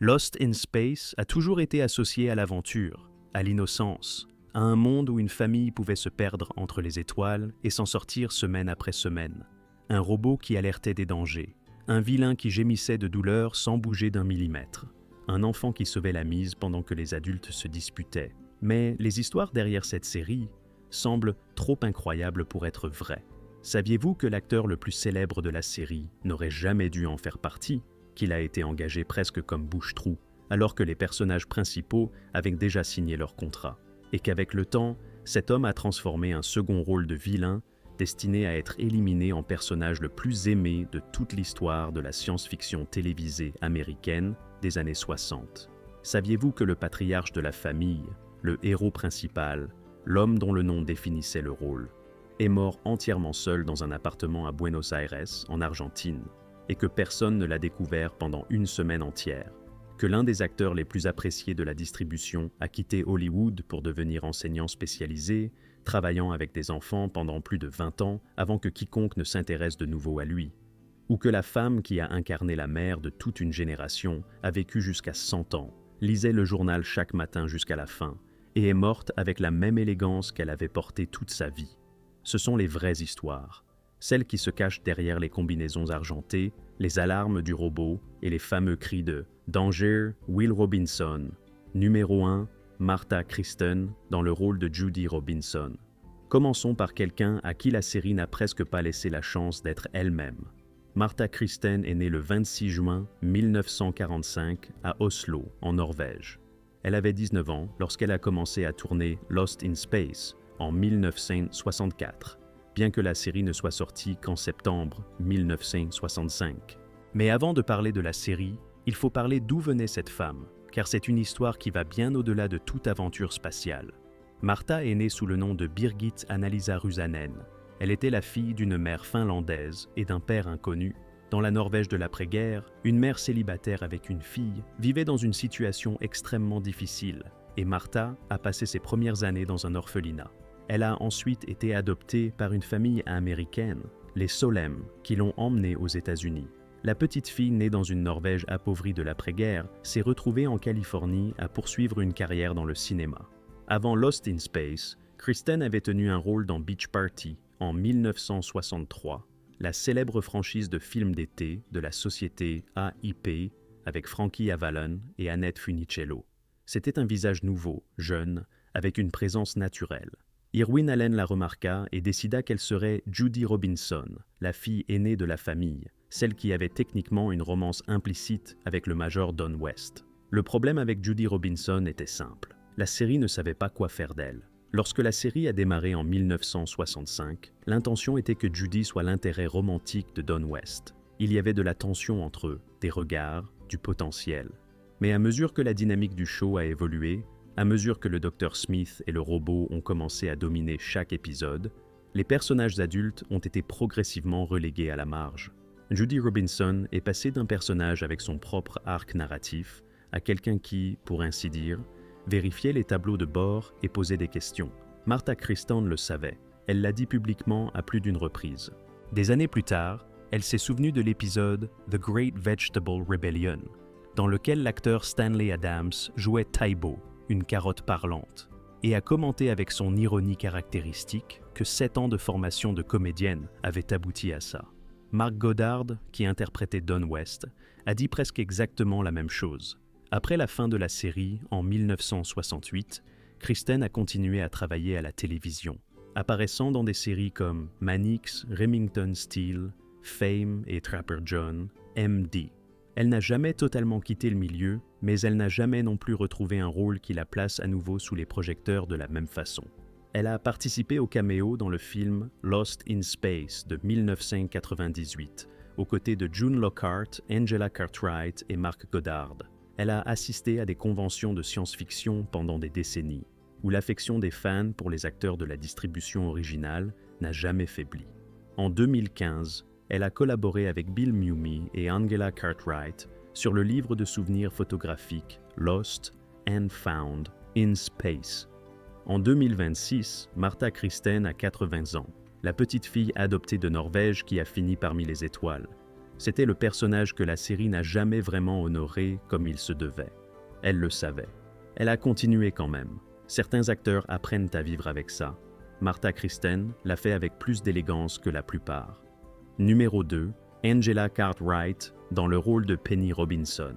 Lost in Space a toujours été associé à l'aventure, à l'innocence, à un monde où une famille pouvait se perdre entre les étoiles et s'en sortir semaine après semaine. Un robot qui alertait des dangers, un vilain qui gémissait de douleur sans bouger d'un millimètre, un enfant qui sauvait la mise pendant que les adultes se disputaient. Mais les histoires derrière cette série semblent trop incroyables pour être vraies. Saviez-vous que l'acteur le plus célèbre de la série n'aurait jamais dû en faire partie, qu'il a été engagé presque comme bouche-trou, alors que les personnages principaux avaient déjà signé leur contrat, et qu'avec le temps, cet homme a transformé un second rôle de vilain destiné à être éliminé en personnage le plus aimé de toute l'histoire de la science-fiction télévisée américaine des années 60. Saviez-vous que le patriarche de la famille, le héros principal, l'homme dont le nom définissait le rôle, est mort entièrement seul dans un appartement à Buenos Aires, en Argentine, et que personne ne l'a découvert pendant une semaine entière, que l'un des acteurs les plus appréciés de la distribution a quitté Hollywood pour devenir enseignant spécialisé, travaillant avec des enfants pendant plus de 20 ans avant que quiconque ne s'intéresse de nouveau à lui, ou que la femme qui a incarné la mère de toute une génération a vécu jusqu'à 100 ans, lisait le journal chaque matin jusqu'à la fin, et est morte avec la même élégance qu'elle avait portée toute sa vie. Ce sont les vraies histoires, celles qui se cachent derrière les combinaisons argentées, les alarmes du robot et les fameux cris de « Danger, Will Robinson », numéro 1, Martha Kristen dans le rôle de Judy Robinson. Commençons par quelqu'un à qui la série n'a presque pas laissé la chance d'être elle-même. Martha Kristen est née le 26 juin 1945 à Oslo, en Norvège. Elle avait 19 ans lorsqu'elle a commencé à tourner Lost in Space en 1964, bien que la série ne soit sortie qu'en septembre 1965. Mais avant de parler de la série, il faut parler d'où venait cette femme, car c'est une histoire qui va bien au-delà de toute aventure spatiale. Martha est née sous le nom de Birgit Anna-Lisa Rusanen. Elle était la fille d'une mère finlandaise et d'un père inconnu. Dans la Norvège de l'après-guerre, une mère célibataire avec une fille vivait dans une situation extrêmement difficile, et Martha a passé ses premières années dans un orphelinat. Elle a ensuite été adoptée par une famille américaine, les Solem, qui l'ont emmenée aux États-Unis. La petite fille née dans une Norvège appauvrie de l'après-guerre s'est retrouvée en Californie à poursuivre une carrière dans le cinéma. Avant Lost in Space, Kristen avait tenu un rôle dans Beach Party en 1963, la célèbre franchise de films d'été de la société AIP avec Frankie Avalon et Annette Funicello. C'était un visage nouveau, jeune, avec une présence naturelle. Irwin Allen la remarqua et décida qu'elle serait Judy Robinson, la fille aînée de la famille, celle qui avait techniquement une romance implicite avec le major Don West. Le problème avec Judy Robinson était simple. La série ne savait pas quoi faire d'elle. Lorsque la série a démarré en 1965, l'intention était que Judy soit l'intérêt romantique de Don West. Il y avait de la tension entre eux, des regards, du potentiel. Mais à mesure que la dynamique du show a évolué, à mesure que le Dr Smith et le robot ont commencé à dominer chaque épisode, les personnages adultes ont été progressivement relégués à la marge. Judy Robinson est passée d'un personnage avec son propre arc narratif à quelqu'un qui, pour ainsi dire, vérifiait les tableaux de bord et posait des questions. Martha Kristen le savait. Elle l'a dit publiquement à plus d'une reprise. Des années plus tard, elle s'est souvenue de l'épisode The Great Vegetable Rebellion, dans lequel l'acteur Stanley Adams jouait Tybo, une carotte parlante, et a commenté avec son ironie caractéristique que 7 ans de formation de comédienne avaient abouti à ça. Mark Goddard, qui interprétait Don West, a dit presque exactement la même chose. Après la fin de la série, en 1968, Kristen a continué à travailler à la télévision, apparaissant dans des séries comme Mannix, Remington Steele, Fame et Trapper John, MD. Elle n'a jamais totalement quitté le milieu, mais elle n'a jamais non plus retrouvé un rôle qui la place à nouveau sous les projecteurs de la même façon. Elle a participé au caméo dans le film Lost in Space de 1998, aux côtés de June Lockhart, Angela Cartwright et Mark Goddard. Elle a assisté à des conventions de science-fiction pendant des décennies, où l'affection des fans pour les acteurs de la distribution originale n'a jamais faibli. En 2015, elle a collaboré avec Bill Mumy et Angela Cartwright sur le livre de souvenirs photographiques Lost and Found in Space. En 2026, Martha Kristen a 80 ans, la petite fille adoptée de Norvège qui a fini parmi les étoiles. C'était le personnage que la série n'a jamais vraiment honoré comme il se devait. Elle le savait. Elle a continué quand même. Certains acteurs apprennent à vivre avec ça. Martha Kristen l'a fait avec plus d'élégance que la plupart. Numéro 2, Angela Cartwright dans le rôle de Penny Robinson.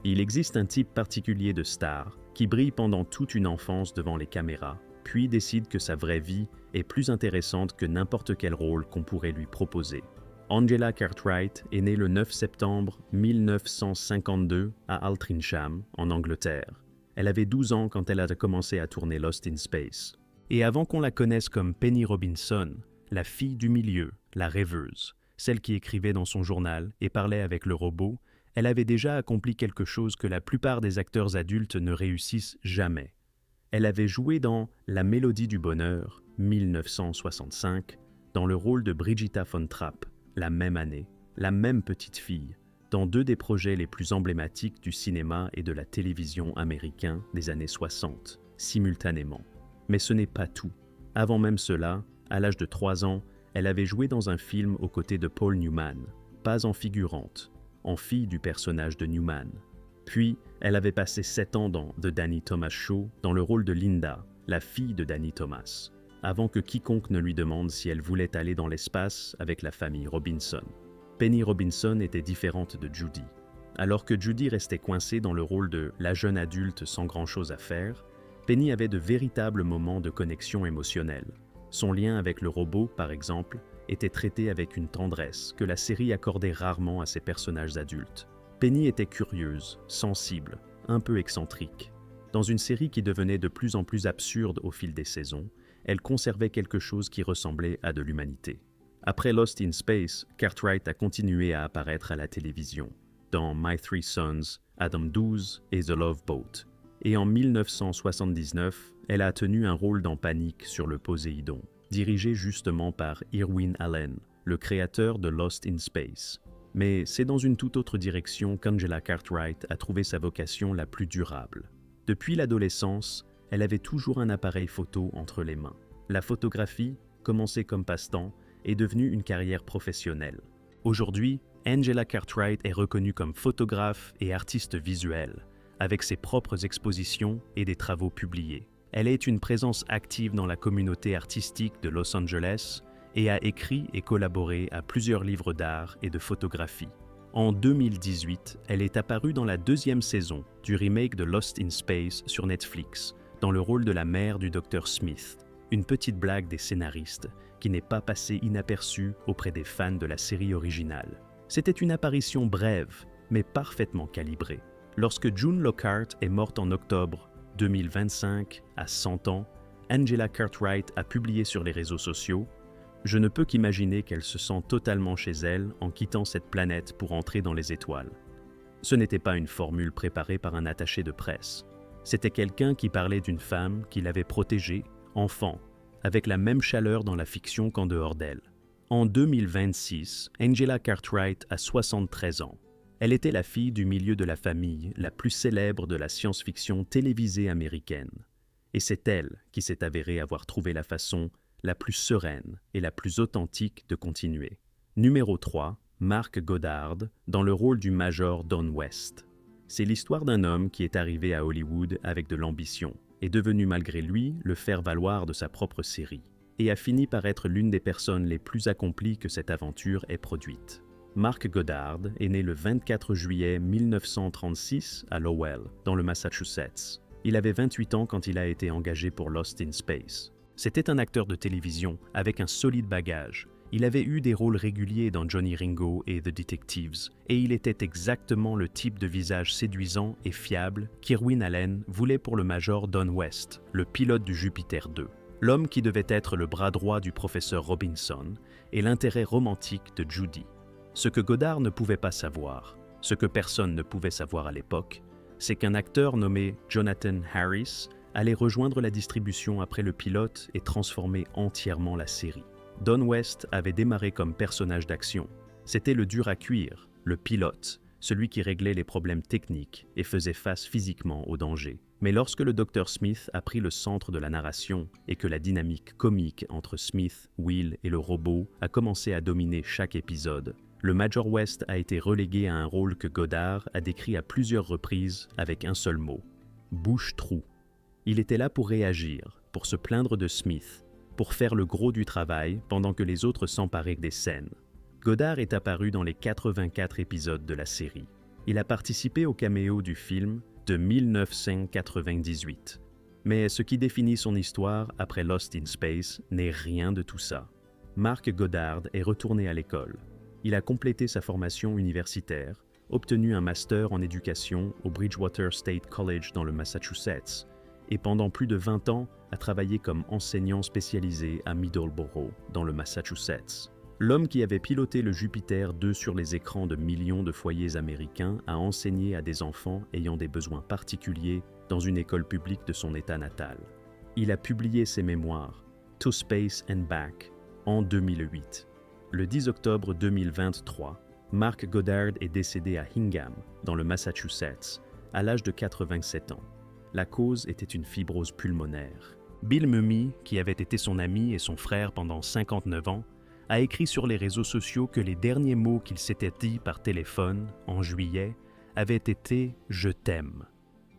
Il existe un type particulier de star qui brille pendant toute une enfance devant les caméras, puis décide que sa vraie vie est plus intéressante que n'importe quel rôle qu'on pourrait lui proposer. Angela Cartwright est née le 9 septembre 1952 à Altrincham, en Angleterre. Elle avait 12 ans quand elle a commencé à tourner Lost in Space. Et avant qu'on la connaisse comme Penny Robinson, la fille du milieu, la rêveuse, celle qui écrivait dans son journal et parlait avec le robot, elle avait déjà accompli quelque chose que la plupart des acteurs adultes ne réussissent jamais. Elle avait joué dans La Mélodie du Bonheur, 1965, dans le rôle de Brigitta von Trapp, la même année, la même petite fille, dans deux des projets les plus emblématiques du cinéma et de la télévision américain des années 60, simultanément. Mais ce n'est pas tout. Avant même cela, à l'âge de 3 ans, elle avait joué dans un film aux côtés de Paul Newman, pas en figurante, en fille du personnage de Newman. Puis, elle avait passé 7 ans dans The Danny Thomas Show, dans le rôle de Linda, la fille de Danny Thomas, avant que quiconque ne lui demande si elle voulait aller dans l'espace avec la famille Robinson. Penny Robinson était différente de Judy. Alors que Judy restait coincée dans le rôle de la jeune adulte sans grand-chose à faire, Penny avait de véritables moments de connexion émotionnelle. Son lien avec le robot, par exemple, était traité avec une tendresse que la série accordait rarement à ses personnages adultes. Penny était curieuse, sensible, un peu excentrique. Dans une série qui devenait de plus en plus absurde au fil des saisons, elle conservait quelque chose qui ressemblait à de l'humanité. Après Lost in Space, Cartwright a continué à apparaître à la télévision, dans My Three Sons, Adam 12 et The Love Boat. Et en 1979, elle a tenu un rôle dans Panique sur le Poséidon, dirigé justement par Irwin Allen, le créateur de Lost in Space. Mais c'est dans une toute autre direction qu'Angela Cartwright a trouvé sa vocation la plus durable. Depuis l'adolescence, elle avait toujours un appareil photo entre les mains. La photographie, commencée comme passe-temps, est devenue une carrière professionnelle. Aujourd'hui, Angela Cartwright est reconnue comme photographe et artiste visuelle, avec ses propres expositions et des travaux publiés. Elle est une présence active dans la communauté artistique de Los Angeles et a écrit et collaboré à plusieurs livres d'art et de photographie. En 2018, elle est apparue dans la 2e saison du remake de Lost in Space sur Netflix, dans le rôle de la mère du Dr. Smith, une petite blague des scénaristes qui n'est pas passée inaperçue auprès des fans de la série originale. C'était une apparition brève, mais parfaitement calibrée. Lorsque June Lockhart est morte en octobre 2025, à 100 ans, Angela Cartwright a publié sur les réseaux sociaux « Je ne peux qu'imaginer qu'elle se sent totalement chez elle en quittant cette planète pour entrer dans les étoiles. » Ce n'était pas une formule préparée par un attaché de presse. C'était quelqu'un qui parlait d'une femme qu'il avait protégée, enfant, avec la même chaleur dans la fiction qu'en dehors d'elle. En 2026, Angela Cartwright a 73 ans. Elle était la fille du milieu de la famille la plus célèbre de la science-fiction télévisée américaine. Et c'est elle qui s'est avérée avoir trouvé la façon la plus sereine et la plus authentique de continuer. Numéro 3, Mark Goddard, dans le rôle du Major Don West. C'est l'histoire d'un homme qui est arrivé à Hollywood avec de l'ambition, est devenu malgré lui le faire-valoir de sa propre série, et a fini par être l'une des personnes les plus accomplies que cette aventure ait produite. Mark Goddard est né le 24 juillet 1936 à Lowell, dans le Massachusetts. Il avait 28 ans quand il a été engagé pour Lost in Space. C'était un acteur de télévision avec un solide bagage. Il avait eu des rôles réguliers dans Johnny Ringo et The Detectives, et il était exactement le type de visage séduisant et fiable qu'Irwin Allen voulait pour le Major Don West, le pilote du Jupiter 2, l'homme qui devait être le bras droit du professeur Robinson et l'intérêt romantique de Judy. Ce que Goddard ne pouvait pas savoir, ce que personne ne pouvait savoir à l'époque, c'est qu'un acteur nommé Jonathan Harris allait rejoindre la distribution après le pilote et transformer entièrement la série. Don West avait démarré comme personnage d'action. C'était le dur à cuire, le pilote, celui qui réglait les problèmes techniques et faisait face physiquement au danger. Mais lorsque le Dr. Smith a pris le centre de la narration et que la dynamique comique entre Smith, Will et le robot a commencé à dominer chaque épisode, Le Major West a été relégué à un rôle que Goddard a décrit à plusieurs reprises avec un seul mot: bouche-trou. Il était là pour réagir, pour se plaindre de Smith, pour faire le gros du travail pendant que les autres s'emparaient des scènes. Goddard est apparu dans les 84 épisodes de la série. Il a participé au caméo du film de 1998. Mais ce qui définit son histoire après Lost in Space n'est rien de tout ça. Mark Goddard est retourné à l'école. Il a complété sa formation universitaire, obtenu un master en éducation au Bridgewater State College dans le Massachusetts, et pendant plus de 20 ans a travaillé comme enseignant spécialisé à Middleborough, dans le Massachusetts. L'homme qui avait piloté le Jupiter 2 sur les écrans de millions de foyers américains a enseigné à des enfants ayant des besoins particuliers dans une école publique de son état natal. Il a publié ses mémoires, To Space and Back, en 2008. Le 10 octobre 2023, Mark Goddard est décédé à Hingham, dans le Massachusetts, à l'âge de 87 ans. La cause était une fibrose pulmonaire. Bill Mumy, qui avait été son ami et son frère pendant 59 ans, a écrit sur les réseaux sociaux que les derniers mots qu'il s'était dit par téléphone, en juillet, avaient été « Je t'aime ».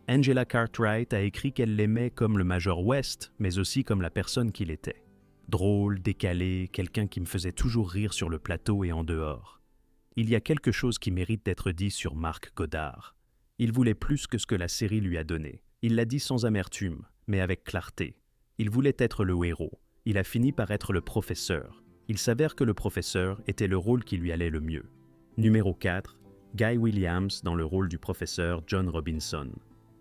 Angela Cartwright a écrit qu'elle l'aimait comme le Major West, mais aussi comme la personne qu'il était. Drôle, décalé, quelqu'un qui me faisait toujours rire sur le plateau et en dehors. Il y a quelque chose qui mérite d'être dit sur Mark Goddard. Il voulait plus que ce que la série lui a donné. Il l'a dit sans amertume, mais avec clarté. Il voulait être le héros. Il a fini par être le professeur. Il s'avère que le professeur était le rôle qui lui allait le mieux. Numéro 4, Guy Williams dans le rôle du professeur John Robinson.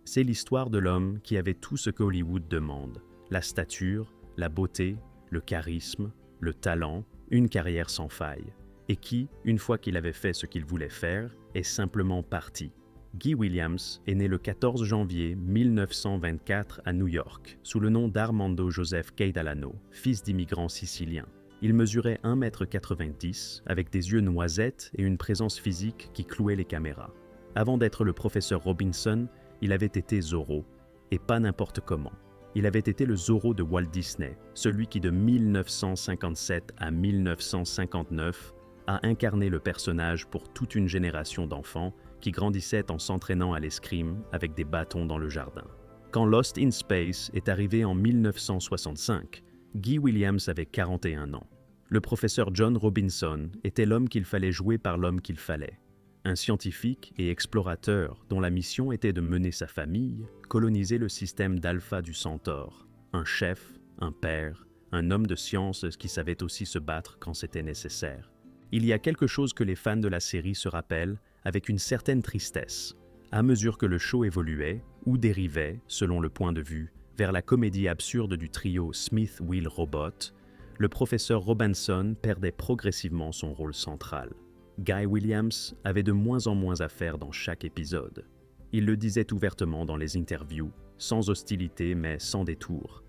C'est l'histoire de l'homme qui avait tout ce qu'Hollywood demande: la stature, la beauté, le charisme, le talent, une carrière sans faille, et qui, une fois qu'il avait fait ce qu'il voulait faire, est simplement parti. Guy Williams est né le 14 janvier 1924 à New York, sous le nom d'Armando Joseph Catalano, fils d'immigrants siciliens. Il mesurait 1,90 m, avec des yeux noisettes et une présence physique qui clouait les caméras. Avant d'être le professeur Robinson, il avait été Zorro, et pas n'importe comment. Il avait été le Zorro de Walt Disney, celui qui de 1957 à 1959 a incarné le personnage pour toute une génération d'enfants qui grandissaient en s'entraînant à l'escrime avec des bâtons dans le jardin. Quand Lost in Space est arrivé en 1965, Guy Williams avait 41 ans. Le professeur John Robinson était l'homme qu'il fallait jouer par l'homme qu'il fallait. Un scientifique et explorateur dont la mission était de mener sa famille, coloniser le système d'Alpha du Centaure. Un chef, un père, un homme de science qui savait aussi se battre quand c'était nécessaire. Il y a quelque chose que les fans de la série se rappellent avec une certaine tristesse. À mesure que le show évoluait, ou dérivait, selon le point de vue, vers la comédie absurde du trio Smith-Will-Robot, le professeur Robinson perdait progressivement son rôle central. Guy Williams avait de moins en moins à faire dans chaque épisode. Il le disait ouvertement dans les interviews, sans hostilité mais sans détour.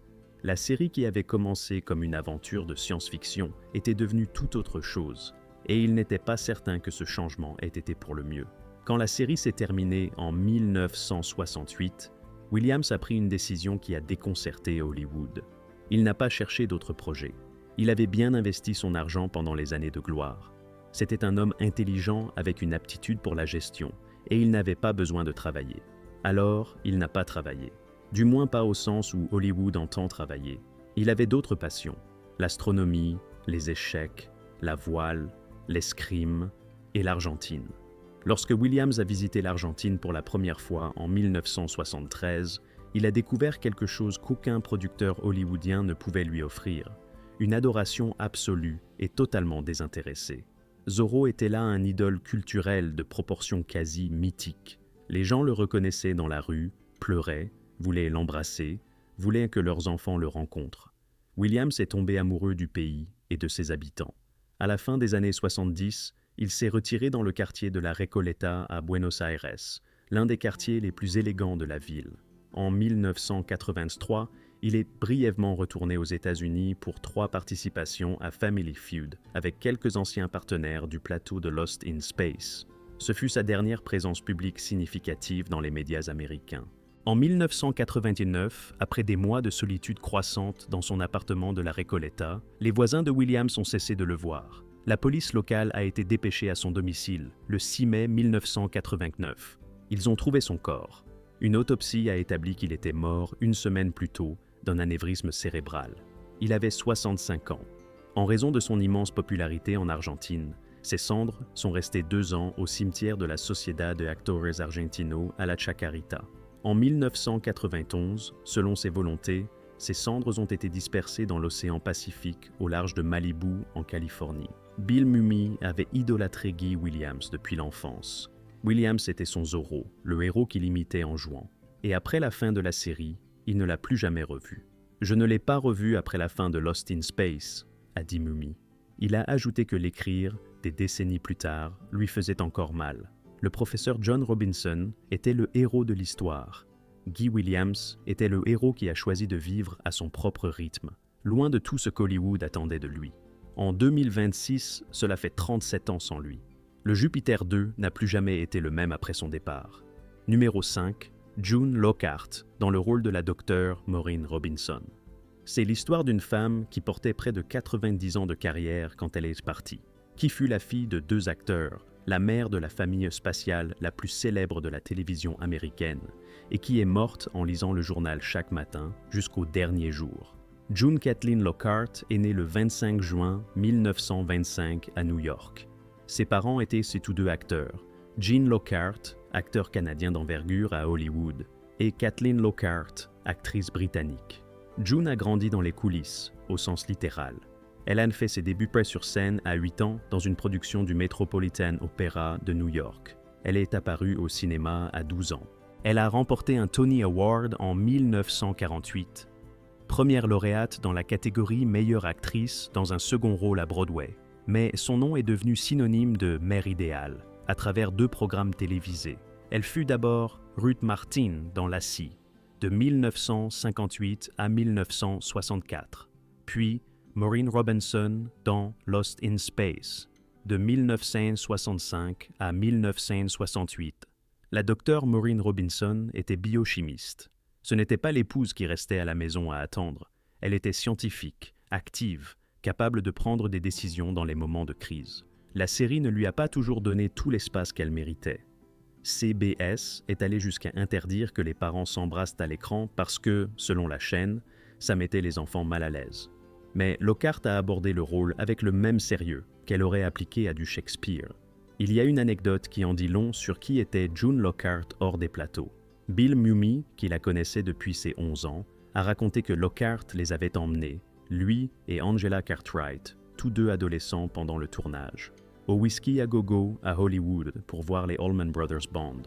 La série qui avait commencé comme une aventure de science-fiction était devenue tout autre chose, et il n'était pas certain que ce changement ait été pour le mieux. Quand la série s'est terminée en 1968, Williams a pris une décision qui a déconcerté Hollywood. Il n'a pas cherché d'autres projets. Il avait bien investi son argent pendant les années de gloire. C'était un homme intelligent avec une aptitude pour la gestion, et il n'avait pas besoin de travailler. Alors, il n'a pas travaillé. Du moins pas au sens où Hollywood entend travailler. Il avait d'autres passions: l'astronomie, les échecs, la voile, l'escrime et l'Argentine. Lorsque Williams a visité l'Argentine pour la première fois en 1973, il a découvert quelque chose qu'aucun producteur hollywoodien ne pouvait lui offrir: une adoration absolue et totalement désintéressée. Zorro était là un idole culturel de proportions quasi mythiques. Les gens le reconnaissaient dans la rue, pleuraient, voulaient l'embrasser, voulaient que leurs enfants le rencontrent. Williams est tombé amoureux du pays et de ses habitants. À la fin des années 70, il s'est retiré dans le quartier de la Recoleta à Buenos Aires, l'un des quartiers les plus élégants de la ville. En 1983, il est brièvement retourné aux États-Unis pour 3 participations à Family Feud avec quelques anciens partenaires du plateau de Lost in Space. Ce fut sa dernière présence publique significative dans les médias américains. En 1989, après des mois de solitude croissante dans son appartement de la Recoleta, les voisins de Williams ont cessé de le voir. La police locale a été dépêchée à son domicile le 6 mai 1989. Ils ont trouvé son corps. Une autopsie a établi qu'il était mort une semaine plus tôt d'un anévrisme cérébral. Il avait 65 ans. En raison de son immense popularité en Argentine, ses cendres sont restées 2 ans au cimetière de la Sociedad de Actores Argentinos à la Chacarita. En 1991, selon ses volontés, ses cendres ont été dispersées dans l'océan Pacifique au large de Malibu, en Californie. Bill Mumy avait idolâtré Guy Williams depuis l'enfance. Williams était son Zorro, le héros qu'il imitait en jouant. Et après la fin de la série, il ne l'a plus jamais revu. « Je ne l'ai pas revu après la fin de Lost in Space », a dit Mumy. Il a ajouté que l'écrire, des décennies plus tard, lui faisait encore mal. Le professeur John Robinson était le héros de l'histoire. Guy Williams était le héros qui a choisi de vivre à son propre rythme, loin de tout ce qu'Hollywood attendait de lui. En 2026, cela fait 37 ans sans lui. Le Jupiter 2 n'a plus jamais été le même après son départ. Numéro 5, June Lockhart, dans le rôle de la docteure Maureen Robinson. C'est l'histoire d'une femme qui portait près de 90 ans de carrière quand elle est partie, qui fut la fille de 2 acteurs, la mère de la famille spatiale la plus célèbre de la télévision américaine, et qui est morte en lisant le journal chaque matin jusqu'au dernier jour. June Kathleen Lockhart est née le 25 juin 1925 à New York. Ses parents étaient tous 2 acteurs, Gene Lockhart, acteur canadien d'envergure à Hollywood, et Kathleen Lockhart, actrice britannique. June a grandi dans les coulisses, au sens littéral. Elle a fait ses débuts près sur scène à 8 ans dans une production du Metropolitan Opera de New York. Elle est apparue au cinéma à 12 ans. Elle a remporté un Tony Award en 1948. Première lauréate dans la catégorie meilleure actrice dans un second rôle à Broadway. Mais son nom est devenu synonyme de mère idéale à travers 2 programmes télévisés. Elle fut d'abord Ruth Martin dans Lassie, de 1958 à 1964, puis Maureen Robinson dans Lost in Space, de 1965 à 1968. La docteure Maureen Robinson était biochimiste. Ce n'était pas l'épouse qui restait à la maison à attendre. Elle était scientifique, active, capable de prendre des décisions dans les moments de crise. La série ne lui a pas toujours donné tout l'espace qu'elle méritait. CBS est allé jusqu'à interdire que les parents s'embrassent à l'écran parce que, selon la chaîne, ça mettait les enfants mal à l'aise. Mais Lockhart a abordé le rôle avec le même sérieux qu'elle aurait appliqué à du Shakespeare. Il y a une anecdote qui en dit long sur qui était June Lockhart hors des plateaux. Bill Mumy, qui la connaissait depuis ses 11 ans, a raconté que Lockhart les avait emmenés, lui et Angela Cartwright, tous 2 adolescents pendant le tournage, au Whisky à Gogo à Hollywood pour voir les Allman Brothers Band.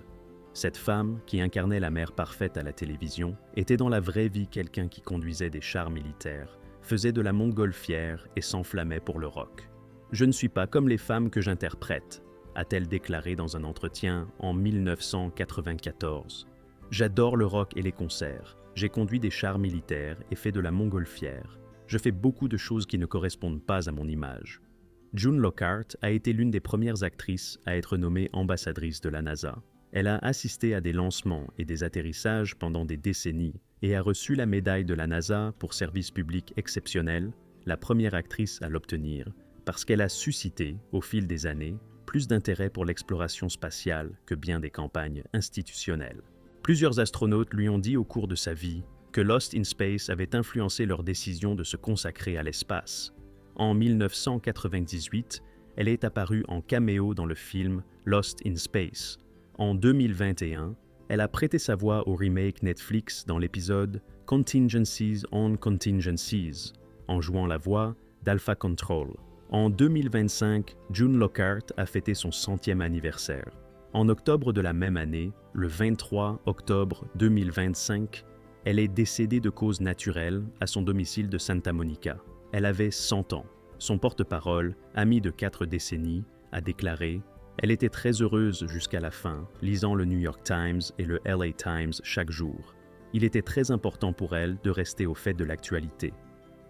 Cette femme, qui incarnait la mère parfaite à la télévision, était dans la vraie vie quelqu'un qui conduisait des chars militaires, faisait de la montgolfière et s'enflammait pour le rock. « Je ne suis pas comme les femmes que j'interprète », a-t-elle déclaré dans un entretien en 1994. « J'adore le rock et les concerts. J'ai conduit des chars militaires et fait de la montgolfière. Je fais beaucoup de choses qui ne correspondent pas à mon image. » June Lockhart a été l'une des premières actrices à être nommée ambassadrice de la NASA. Elle a assisté à des lancements et des atterrissages pendant des décennies et a reçu la médaille de la NASA pour service public exceptionnel, la première actrice à l'obtenir, parce qu'elle a suscité, au fil des années, plus d'intérêt pour l'exploration spatiale que bien des campagnes institutionnelles. Plusieurs astronautes lui ont dit au cours de sa vie que Lost in Space avait influencé leur décision de se consacrer à l'espace. En 1998, elle est apparue en caméo dans le film Lost in Space. En 2021, elle a prêté sa voix au remake Netflix dans l'épisode Contingencies on Contingencies, en jouant la voix d'Alpha Control. En 2025, June Lockhart a fêté son 100e anniversaire. En octobre de la même année, le 23 octobre 2025, elle est décédée de cause naturelle à son domicile de Santa Monica. Elle avait 100 ans. Son porte-parole, ami de 4 décennies, a déclaré « Elle était très heureuse jusqu'à la fin, lisant le New York Times et le LA Times chaque jour. Il était très important pour elle de rester au fait de l'actualité. »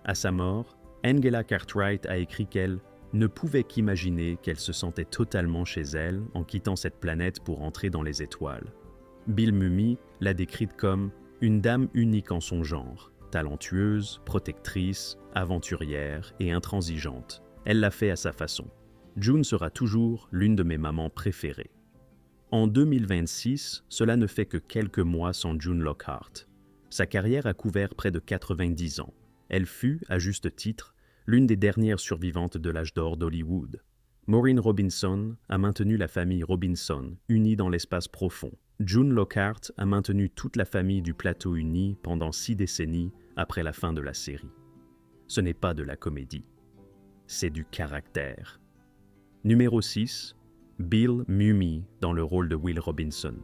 À sa mort, Angela Cartwright a écrit qu'elle ne pouvait qu'imaginer qu'elle se sentait totalement chez elle en quittant cette planète pour entrer dans les étoiles. Bill Mumy l'a décrite comme une dame unique en son genre, talentueuse, protectrice, aventurière et intransigeante. Elle l'a fait à sa façon. June sera toujours l'une de mes mamans préférées. En 2026, cela ne fait que quelques mois sans June Lockhart. Sa carrière a couvert près de 90 ans. Elle fut, à juste titre, l'une des dernières survivantes de l'âge d'or d'Hollywood. Maureen Robinson a maintenu la famille Robinson, unie dans l'espace profond. June Lockhart a maintenu toute la famille du plateau unie pendant 6 décennies après la fin de la série. Ce n'est pas de la comédie, c'est du caractère. Numéro 6, Bill Mumy dans le rôle de Will Robinson.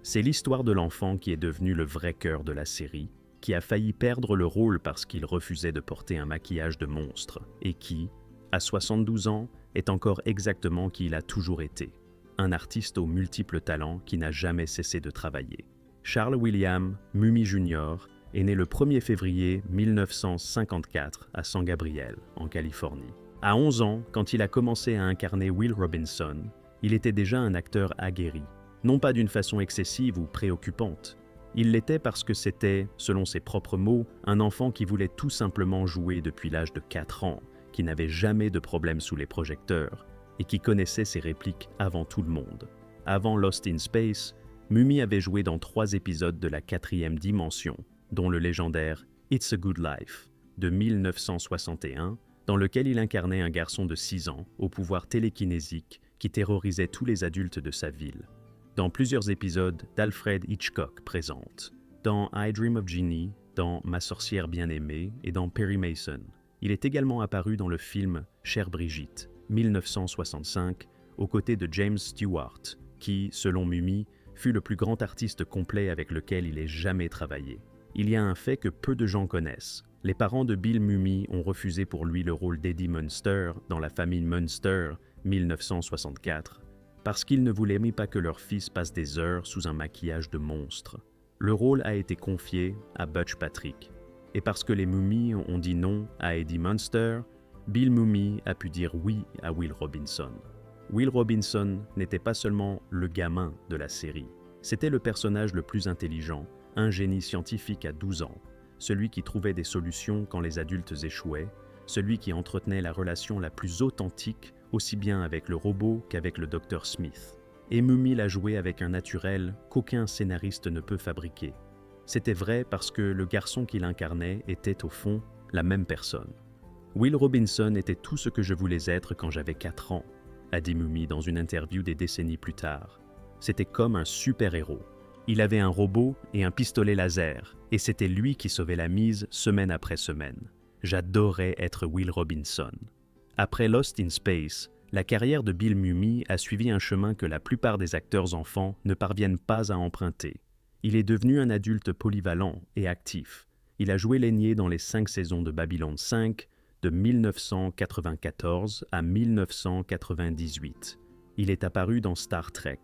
C'est l'histoire de l'enfant qui est devenu le vrai cœur de la série, qui a failli perdre le rôle parce qu'il refusait de porter un maquillage de monstre, et qui, à 72 ans, est encore exactement qui il a toujours été, un artiste aux multiples talents qui n'a jamais cessé de travailler. Charles William Mumy Jr. est né le 1er février 1954 à San Gabriel, en Californie. À 11 ans, quand il a commencé à incarner Will Robinson, il était déjà un acteur aguerri, non pas d'une façon excessive ou préoccupante. Il l'était parce que c'était, selon ses propres mots, un enfant qui voulait tout simplement jouer depuis l'âge de 4 ans, qui n'avait jamais de problème sous les projecteurs et qui connaissait ses répliques avant tout le monde. Avant Lost in Space, Mumy avait joué dans 3 épisodes de la 4e dimension, dont le légendaire It's a Good Life de 1961, dans lequel il incarnait un garçon de 6 ans au pouvoir télékinésique qui terrorisait tous les adultes de sa ville. Dans plusieurs épisodes d'Alfred Hitchcock présente, dans I Dream of Jeannie, dans Ma sorcière bien-aimée et dans Perry Mason. Il est également apparu dans le film Chère Brigitte, 1965, aux côtés de James Stewart, qui, selon Mumy, fut le plus grand artiste complet avec lequel il ait jamais travaillé. Il y a un fait que peu de gens connaissent. Les parents de Bill Mumy ont refusé pour lui le rôle d'Eddie Munster dans La famille Munster, 1964, parce qu'ils ne voulaient pas que leur fils passe des heures sous un maquillage de monstre. Le rôle a été confié à Butch Patrick. Et parce que les Mumy ont dit non à Eddie Munster, Bill Mumy a pu dire oui à Will Robinson. Will Robinson n'était pas seulement le gamin de la série, c'était le personnage le plus intelligent, un génie scientifique à 12 ans, celui qui trouvait des solutions quand les adultes échouaient, celui qui entretenait la relation la plus authentique, aussi bien avec le robot qu'avec le Dr Smith. Et Mumy l'a joué avec un naturel qu'aucun scénariste ne peut fabriquer. C'était vrai parce que le garçon qu'il incarnait était au fond la même personne. Will Robinson était tout ce que je voulais être quand j'avais 4 ans, a dit Mumy dans une interview des décennies plus tard. C'était comme un super-héros. Il avait un robot et un pistolet laser, et c'était lui qui sauvait la mise semaine après semaine. J'adorais être Will Robinson. Après Lost in Space, la carrière de Bill Mumy a suivi un chemin que la plupart des acteurs enfants ne parviennent pas à emprunter. Il est devenu un adulte polyvalent et actif. Il a joué l'aîné dans les 5 saisons de Babylon 5, de 1994 à 1998. Il est apparu dans Star Trek,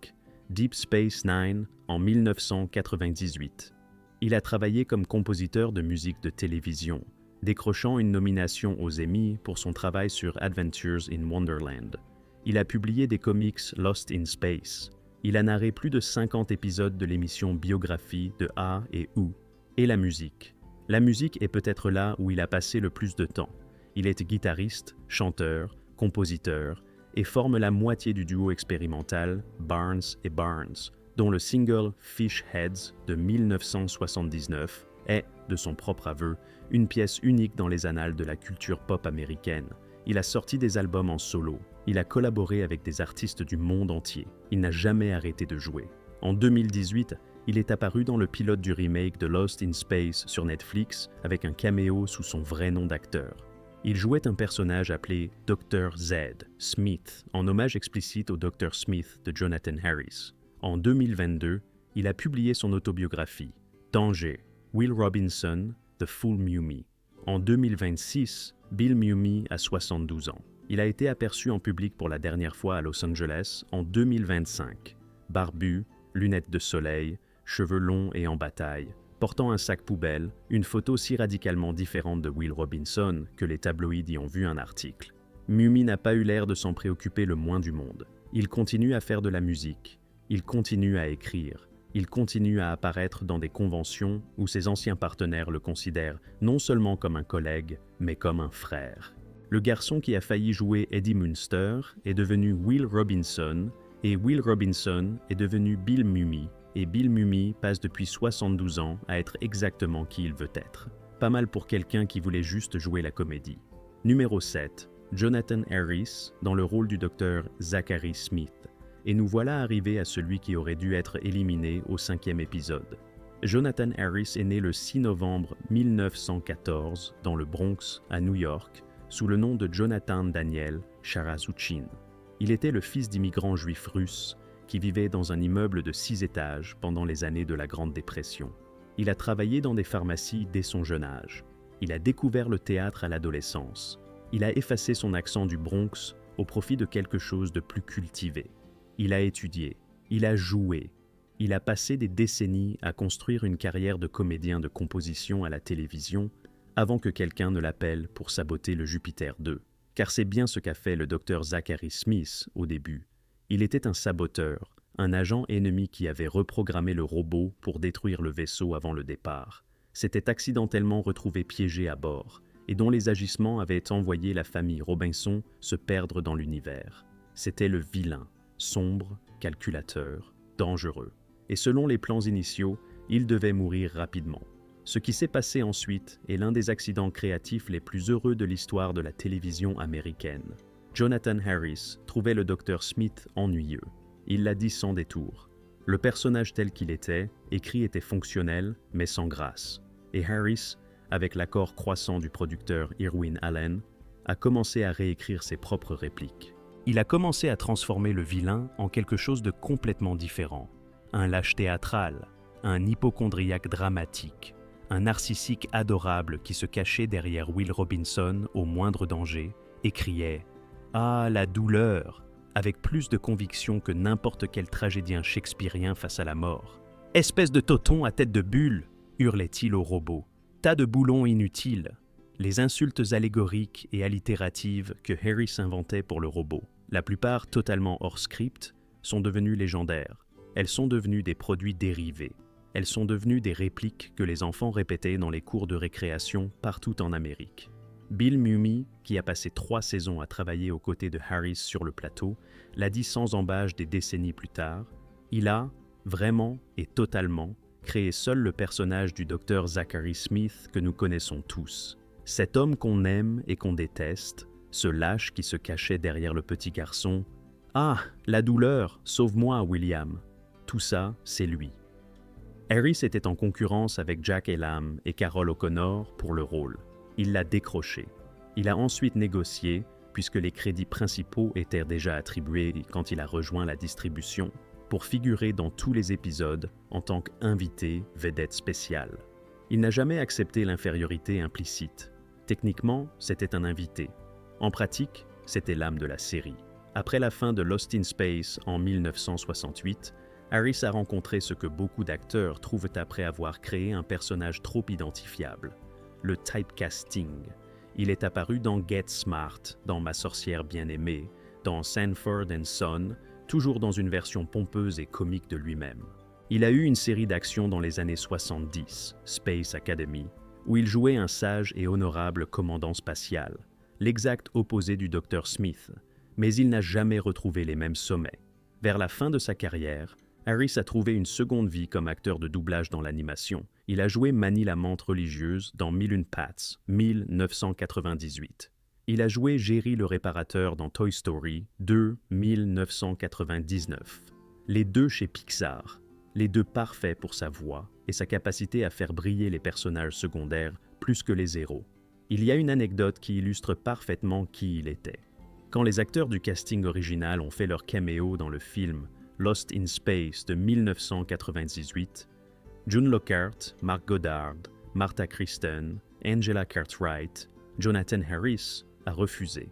Deep Space Nine en 1998. Il a travaillé comme compositeur de musique de télévision, décrochant une nomination aux Emmy pour son travail sur Adventures in Wonderland. Il a publié des comics Lost in Space. Il a narré plus de 50 épisodes de l'émission Biographie de A et U. Et la musique. La musique est peut-être là où il a passé le plus de temps. Il est guitariste, chanteur, compositeur et forme la moitié du duo expérimental Barnes et Barnes, dont le single Fish Heads de 1979 est, de son propre aveu, une pièce unique dans les annales de la culture pop américaine. Il a sorti des albums en solo. Il a collaboré avec des artistes du monde entier. Il n'a jamais arrêté de jouer. En 2018, il est apparu dans le pilote du remake de Lost in Space sur Netflix avec un caméo sous son vrai nom d'acteur. Il jouait un personnage appelé Dr. Z. Smith, en hommage explicite au Dr. Smith de Jonathan Harris. En 2022, il a publié son autobiographie, Danger, Will Robinson, The Full Mumy. En 2026, Bill Mumy a 72 ans. Il a été aperçu en public pour la dernière fois à Los Angeles en 2025. Barbu, lunettes de soleil, cheveux longs et en bataille, portant un sac poubelle, une photo si radicalement différente de Will Robinson que les tabloïds y ont vu un article. Mumy n'a pas eu l'air de s'en préoccuper le moins du monde. Il continue à faire de la musique. Il continue à écrire. Il continue à apparaître dans des conventions où ses anciens partenaires le considèrent non seulement comme un collègue, mais comme un frère. Le garçon qui a failli jouer Eddie Munster est devenu Will Robinson, et Will Robinson est devenu Bill Mumy, et Bill Mumy passe depuis 72 ans à être exactement qui il veut être. Pas mal pour quelqu'un qui voulait juste jouer la comédie. Numéro 7. Jonathan Harris dans le rôle du docteur Zachary Smith. Et nous voilà arrivés à celui qui aurait dû être éliminé au 5e épisode. Jonathan Harris est né le 6 novembre 1914 dans le Bronx, à New York, sous le nom de Jonathan Daniel Charazuchin. Il était le fils d'immigrants juifs russes qui vivaient dans un immeuble de 6 étages pendant les années de la Grande Dépression. Il a travaillé dans des pharmacies dès son jeune âge. Il a découvert le théâtre à l'adolescence. Il a effacé son accent du Bronx au profit de quelque chose de plus cultivé. Il a étudié, il a joué, il a passé des décennies à construire une carrière de comédien de composition à la télévision avant que quelqu'un ne l'appelle pour saboter le Jupiter 2. Car c'est bien ce qu'a fait le docteur Zachary Smith au début. Il était un saboteur, un agent ennemi qui avait reprogrammé le robot pour détruire le vaisseau avant le départ. S'était accidentellement retrouvé piégé à bord et dont les agissements avaient envoyé la famille Robinson se perdre dans l'univers. C'était le vilain, sombre, calculateur, dangereux. Et selon les plans initiaux, il devait mourir rapidement. Ce qui s'est passé ensuite est l'un des accidents créatifs les plus heureux de l'histoire de la télévision américaine. Jonathan Harris trouvait le Dr Smith ennuyeux. Il l'a dit sans détour. Le personnage tel qu'il était, écrit était fonctionnel, mais sans grâce. Et Harris, avec l'accord croissant du producteur Irwin Allen, a commencé à réécrire ses propres répliques. Il a commencé à transformer le vilain en quelque chose de complètement différent. Un lâche théâtral, un hypocondriaque dramatique, un narcissique adorable qui se cachait derrière Will Robinson au moindre danger et criait « Ah, la douleur !» avec plus de conviction que n'importe quel tragédien shakespearien face à la mort. « Espèce de toton à tête de bulle !» hurlait-il au robot. « Tas de boulons inutiles !» Les insultes allégoriques et allitératives que Harris inventait pour le robot, la plupart totalement hors script, sont devenues légendaires. Elles sont devenues des produits dérivés. Elles sont devenues des répliques que les enfants répétaient dans les cours de récréation partout en Amérique. Bill Mumy, qui a passé 3 saisons à travailler aux côtés de Harris sur le plateau, l'a dit sans embâche des décennies plus tard. Il a, vraiment et totalement, créé seul le personnage du docteur Zachary Smith que nous connaissons tous. Cet homme qu'on aime et qu'on déteste, ce lâche qui se cachait derrière le petit garçon. « Ah, la douleur, sauve-moi, William !» Tout ça, c'est lui. Harris était en concurrence avec Jack Elam et Carol O'Connor pour le rôle. Il l'a décroché. Il a ensuite négocié, puisque les crédits principaux étaient déjà attribués quand il a rejoint la distribution, pour figurer dans tous les épisodes en tant qu'invité vedette spéciale. Il n'a jamais accepté l'infériorité implicite. Techniquement, c'était un invité. En pratique, c'était l'âme de la série. Après la fin de Lost in Space en 1968, Harris a rencontré ce que beaucoup d'acteurs trouvent après avoir créé un personnage trop identifiable, le typecasting. Il est apparu dans Get Smart, dans Ma sorcière bien-aimée, dans Sanford and Son, toujours dans une version pompeuse et comique de lui-même. Il a eu une série d'actions dans les années 70, Space Academy, où il jouait un sage et honorable commandant spatial, l'exact opposé du Dr Smith, mais il n'a jamais retrouvé les mêmes sommets. Vers la fin de sa carrière, Harris a trouvé une seconde vie comme acteur de doublage dans l'animation. Il a joué Manny la menthe religieuse dans Mille une Pats, 1998. Il a joué Jerry le réparateur dans Toy Story 2, 1999. Les deux chez Pixar, les deux parfaits pour sa voix et sa capacité à faire briller les personnages secondaires plus que les héros. Il y a une anecdote qui illustre parfaitement qui il était. Quand les acteurs du casting original ont fait leur caméo dans le film Lost in Space de 1998, June Lockhart, Mark Goddard, Martha Kristen, Angela Cartwright, Jonathan Harris a refusé.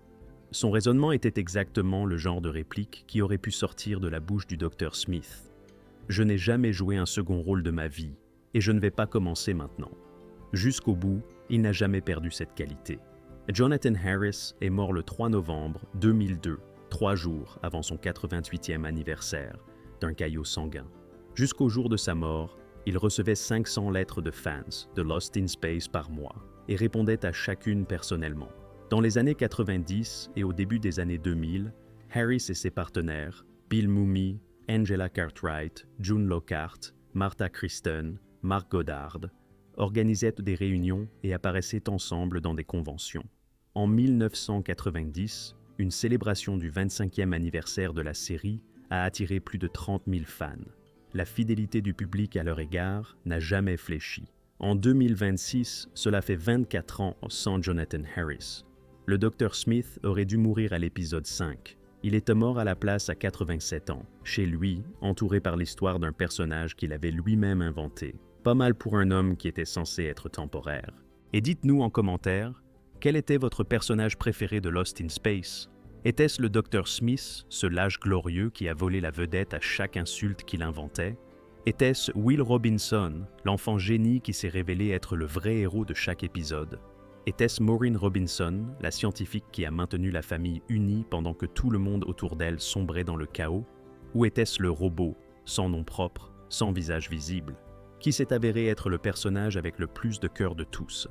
Son raisonnement était exactement le genre de réplique qui aurait pu sortir de la bouche du Dr Smith. « Je n'ai jamais joué un second rôle de ma vie, et je ne vais pas commencer maintenant. » Jusqu'au bout, il n'a jamais perdu cette qualité. Jonathan Harris est mort le 3 novembre 2002, 3 jours avant son 88e anniversaire, d'un caillot sanguin. Jusqu'au jour de sa mort, il recevait 500 lettres de fans de Lost in Space par mois et répondait à chacune personnellement. Dans les années 90 et au début des années 2000, Harris et ses partenaires, Bill Mumy, Angela Cartwright, June Lockhart, Martha Kristen, Mark Goddard, organisaient des réunions et apparaissaient ensemble dans des conventions. En 1990, une célébration du 25e anniversaire de la série a attiré plus de 30 000 fans. La fidélité du public à leur égard n'a jamais fléchi. En 2026, cela fait 24 ans sans Jonathan Harris. Le Dr Smith aurait dû mourir à l'épisode 5. Il était mort à la place à 87 ans, chez lui, entouré par l'histoire d'un personnage qu'il avait lui-même inventé. Pas mal pour un homme qui était censé être temporaire. Et dites-nous en commentaire, quel était votre personnage préféré de Lost in Space? Était-ce le Dr Smith, ce lâche glorieux qui a volé la vedette à chaque insulte qu'il inventait? Était-ce Will Robinson, l'enfant génie qui s'est révélé être le vrai héros de chaque épisode? Était-ce Maureen Robinson, la scientifique qui a maintenu la famille unie pendant que tout le monde autour d'elle sombrait dans le chaos? Ou était-ce le robot, sans nom propre, sans visage visible, qui s'est avéré être le personnage avec le plus de cœur de tous?